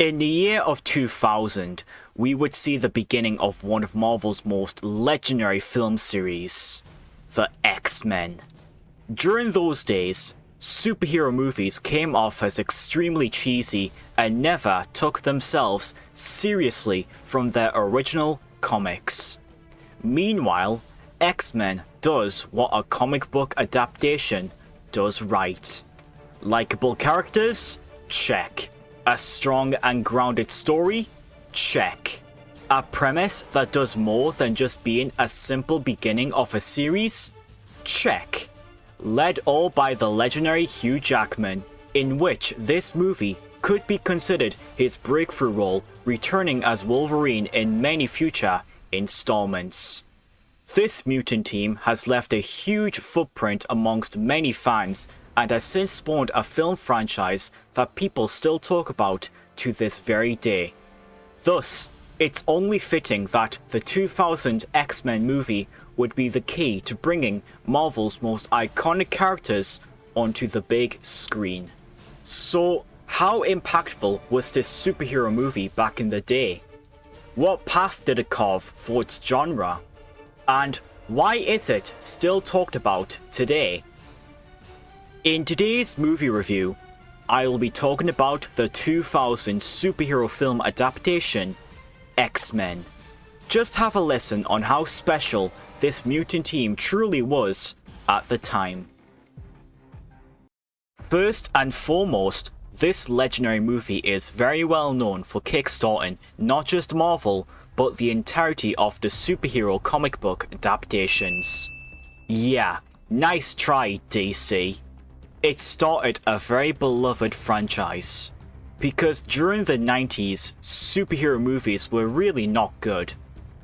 In the year of 2000, we would see the beginning of one of Marvel's most legendary film series, the X-Men. During those days, superhero movies came off as extremely cheesy and never took themselves seriously from their original comics. Meanwhile, X-Men does what a comic book adaptation does right. Likeable characters? Check. A strong and grounded story? Check. A premise that does more than just being a simple beginning of a series? Check. Led all by the legendary Hugh Jackman, in which this movie could be considered his breakthrough role, returning as Wolverine in many future installments. This mutant team has left a huge footprint amongst many fans and has since spawned a film franchise that people still talk about to this very day. Thus, it's only fitting that the 2000 X-Men movie would be the key to bringing Marvel's most iconic characters onto the big screen. So, how impactful was this superhero movie back in the day? What path did it carve for its genre? And why is it still talked about today? In today's movie review, I will be talking about the 2000 superhero film adaptation, X-Men. Just have a listen on how special this mutant team truly was at the time. First and foremost, this legendary movie is very well known for kickstarting not just Marvel, but the entirety of the superhero comic book adaptations. Yeah, nice try, DC. It started a very beloved franchise, because during the 90s, superhero movies were really not good.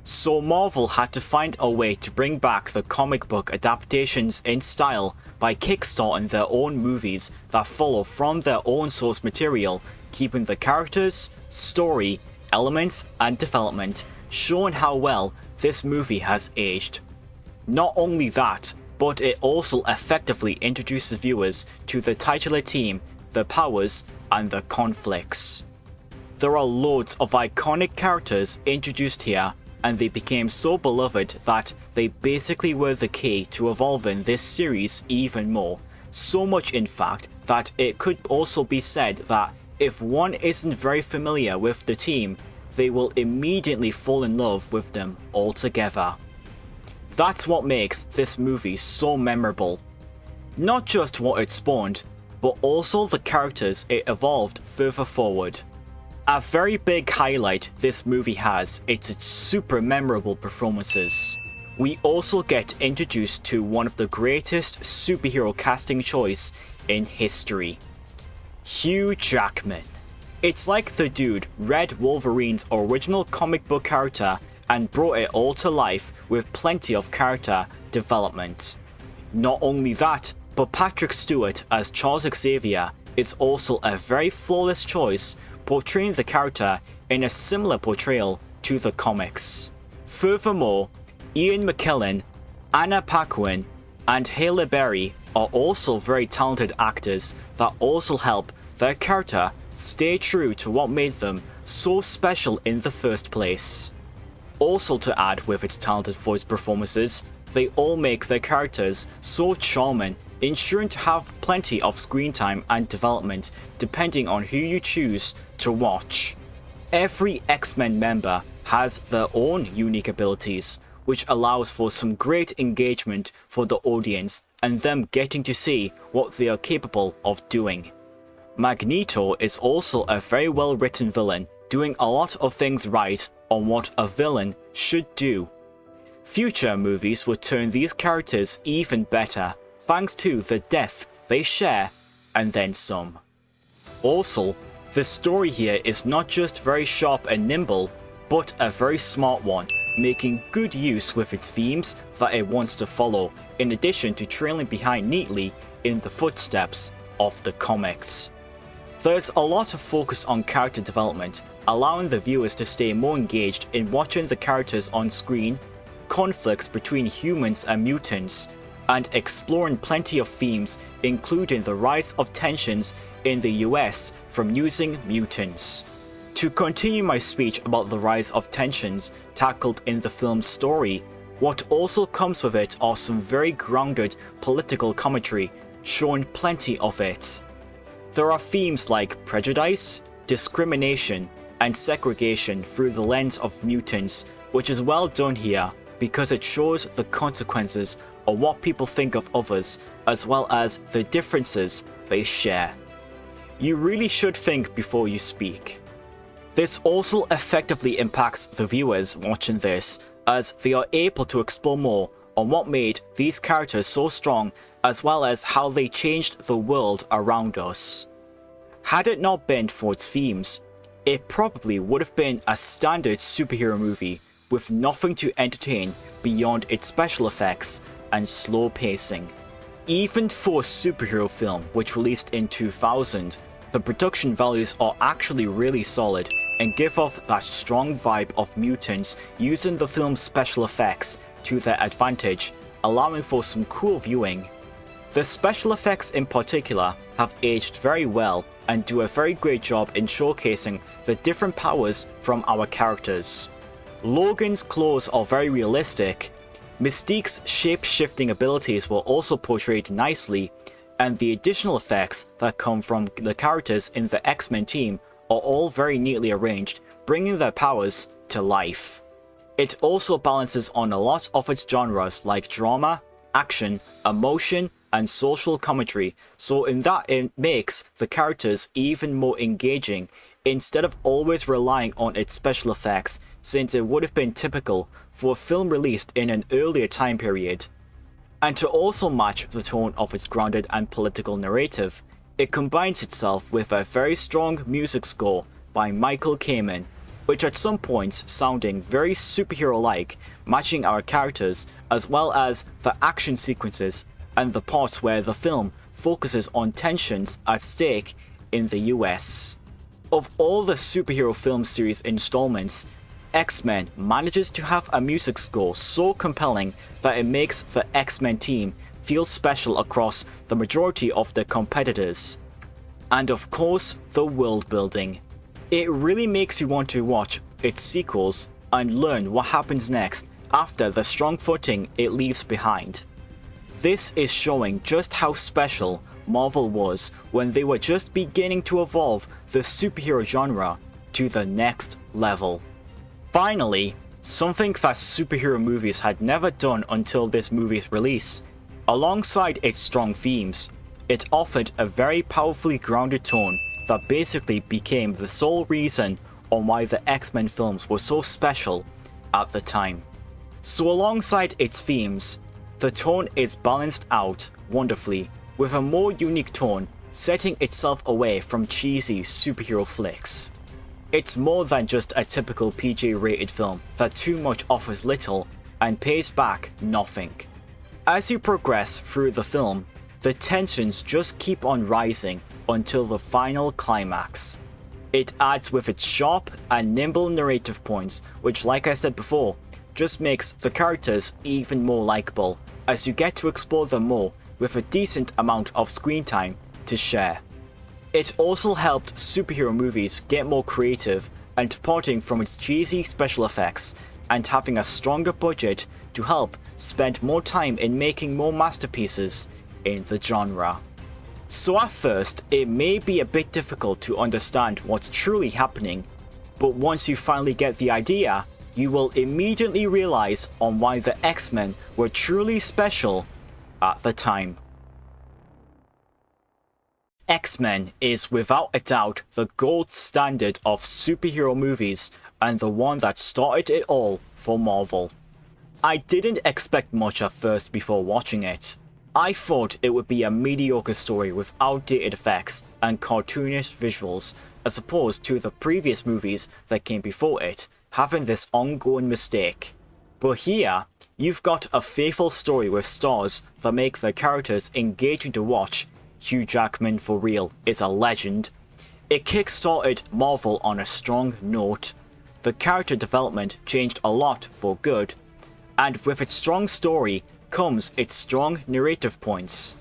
So Marvel had to find a way to bring back the comic book adaptations in style by kickstarting their own movies that follow from their own source material, keeping the characters, story, elements, and development showing how well this movie has aged. Not only that, but it also effectively introduces viewers to the titular team, the powers, and the conflicts. There are loads of iconic characters introduced here, and they became so beloved that they basically were the key to evolving this series even more. So much in fact that it could also be said that if one isn't very familiar with the team, they will immediately fall in love with them altogether. That's what makes this movie so memorable. Not just what it spawned, but also the characters it evolved further forward. A very big highlight this movie has is its super memorable performances. We also get introduced to one of the greatest superhero casting choice in history. Hugh Jackman. It's like the dude read Wolverine's original comic book character and brought it all to life with plenty of character development. Not only that, but Patrick Stewart as Charles Xavier is also a very flawless choice, portraying the character in a similar portrayal to the comics. Furthermore, Ian McKellen, Anna Paquin, and Halle Berry are also very talented actors that also help their character stay true to what made them so special in the first place. Also to add with its talented voice performances, they all make their characters so charming, ensuring to have plenty of screen time and development depending on who you choose to watch. Every X-Men member has their own unique abilities, which allows for some great engagement for the audience and them getting to see what they are capable of doing. Magneto is also a very well written villain, doing a lot of things right on what a villain should do. Future movies would turn these characters even better, thanks to the depth they share, and then some. Also, the story here is not just very sharp and nimble, but a very smart one, making good use with its themes that it wants to follow, in addition to trailing behind neatly in the footsteps of the comics. There's a lot of focus on character development, allowing the viewers to stay more engaged in watching the characters on screen, conflicts between humans and mutants, and exploring plenty of themes including the rise of tensions in the US from using mutants. To continue my speech about the rise of tensions tackled in the film's story, what also comes with it are some very grounded political commentary, showing plenty of it. There are themes like prejudice, discrimination, and segregation through the lens of mutants, which is well done here because it shows the consequences of what people think of others, as well as the differences they share. You really should think before you speak. This also effectively impacts the viewers watching this, as they are able to explore more on what made these characters so strong, as well as how they changed the world around us. Had it not been for its themes, it probably would have been a standard superhero movie with nothing to entertain beyond its special effects and slow pacing. Even for a superhero film which released in 2000, the production values are actually really solid and give off that strong vibe of mutants using the film's special effects to their advantage, allowing for some cool viewing. The special effects in particular have aged very well and do a very great job in showcasing the different powers from our characters. Logan's claws are very realistic, Mystique's shape-shifting abilities were also portrayed nicely, and the additional effects that come from the characters in the X-Men team are all very neatly arranged, bringing their powers to life. It also balances on a lot of its genres like drama, action, emotion, and social commentary, so in that it makes the characters even more engaging instead of always relying on its special effects, since it would have been typical for a film released in an earlier time period. And to also match the tone of its grounded and political narrative, it combines itself with a very strong music score by Michael Kamen, which at some points sounding very superhero-like, matching our characters as well as the action sequences and the parts where the film focuses on tensions at stake in the US. Of all the superhero film series installments, X-Men manages to have a music score so compelling that it makes the X-Men team feel special across the majority of the competitors. And of course, the world building. It really makes you want to watch its sequels and learn what happens next after the strong footing it leaves behind. This is showing just how special Marvel was when they were just beginning to evolve the superhero genre to the next level. Finally, something that superhero movies had never done until this movie's release. Alongside its strong themes, it offered a very powerfully grounded tone that basically became the sole reason on why the X-Men films were so special at the time. So alongside its themes, the tone is balanced out wonderfully with a more unique tone, setting itself away from cheesy superhero flicks. It's more than just a typical PG-rated film that too much offers little and pays back nothing. As you progress through the film, the tensions just keep on rising until the final climax. It adds with its sharp and nimble narrative points, which, like I said before, just makes the characters even more likable as you get to explore them more with a decent amount of screen time to share. It also helped superhero movies get more creative and departing from its cheesy special effects and having a stronger budget to help spend more time in making more masterpieces in the genre. So at first, it may be a bit difficult to understand what's truly happening, but once you finally get the idea, you will immediately realize on why the X-Men were truly special at the time. X-Men is without a doubt the gold standard of superhero movies and the one that started it all for Marvel. I didn't expect much at first before watching it. I thought it would be a mediocre story with outdated effects and cartoonish visuals, as opposed to the previous movies that came before it, having this ongoing mistake. But here, you've got a faithful story with stars that make the characters engaging to watch. Hugh Jackman for real is a legend. It kick-started Marvel on a strong note. The character development changed a lot for good, and with its strong story comes its strong narrative points.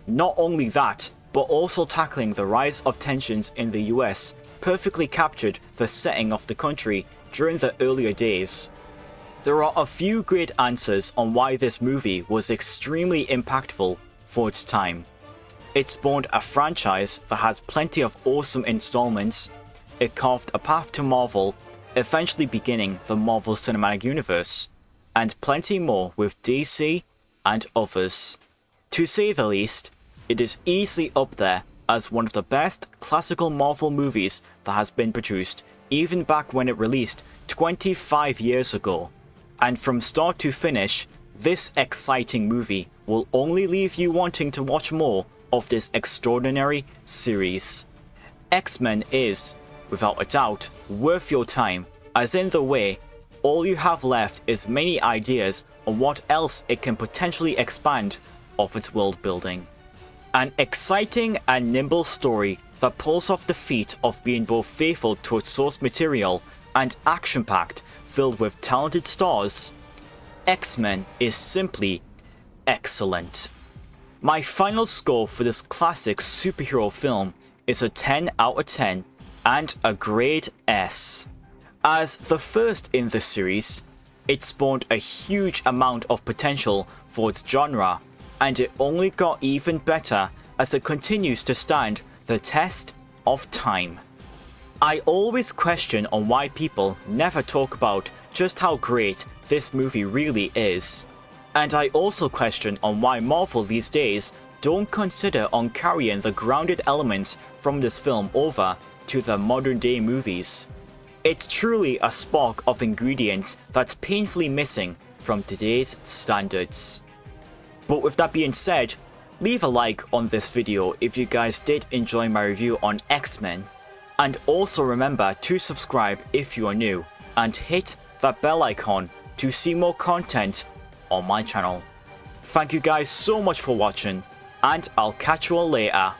Not only that, but also tackling the rise of tensions in the US perfectly captured the setting of the country during the earlier days. There are a few great answers on why this movie was extremely impactful for its time. It spawned a franchise that has plenty of awesome installments. It carved a path to Marvel, eventually beginning the Marvel Cinematic Universe, and plenty more with DC and others. To say the least, it is easily up there as one of the best classical Marvel movies that has been produced, even back when it released 25 years ago. And from start to finish, this exciting movie will only leave you wanting to watch more of this extraordinary series. X-Men is, without a doubt, worth your time, as in the way, all you have left is many ideas on what else it can potentially expand of its world building. An exciting and nimble story that pulls off the feat of being both faithful to its source material and action-packed, filled with talented stars. X-Men is simply excellent. My final score for this classic superhero film is a 10 out of 10 and a grade S. As the first in the series, it spawned a huge amount of potential for its genre, and it only got even better as it continues to stand the test of time. I always question on why people never talk about just how great this movie really is. And I also question on why Marvel these days don't consider on carrying the grounded elements from this film over to the modern day movies. It's truly a spark of ingredients that's painfully missing from today's standards. But with that being said, leave a like on this video if you guys did enjoy my review on X-Men, and also remember to subscribe if you are new, and hit that bell icon to see more content on my channel. Thank you guys so much for watching, and I'll catch you all later.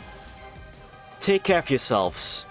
Take care of yourselves.